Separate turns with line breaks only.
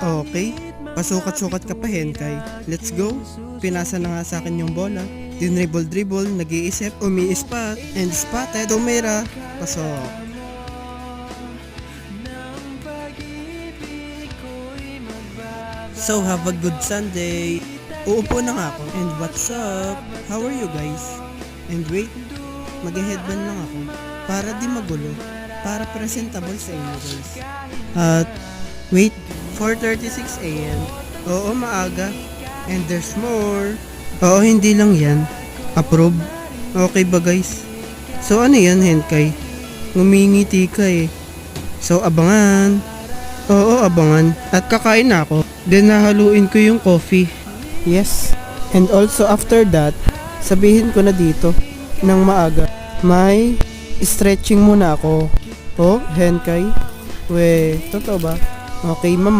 Okay, pasukat-sukat ka pa Henkay. Let's go. Pinasa na nga sa akin yung bola. Dinribble-dribble, nag-iisip, umi-spot, and spotted, tumira, pasok. So have a good Sunday. Uupo na nga ako. And what's up? How are you guys? And wait, mag-headband lang ako. Para di magulo. Para presentable sa inyo guys. At wait, 4:36 AM. Oo, maaga. And there's more. Oo, hindi lang yan. Approve. Okay ba guys? So ano yan Henkay? Ngumingiti ka eh. So abangan. Oo, abangan. At kakain na ako. Then nahaluin ko yung coffee. Yes. And also after that, sabihin ko na dito ng maaga. May stretching muna ako. Oh, Henkay? We, totoo ba? Okay, ma'am.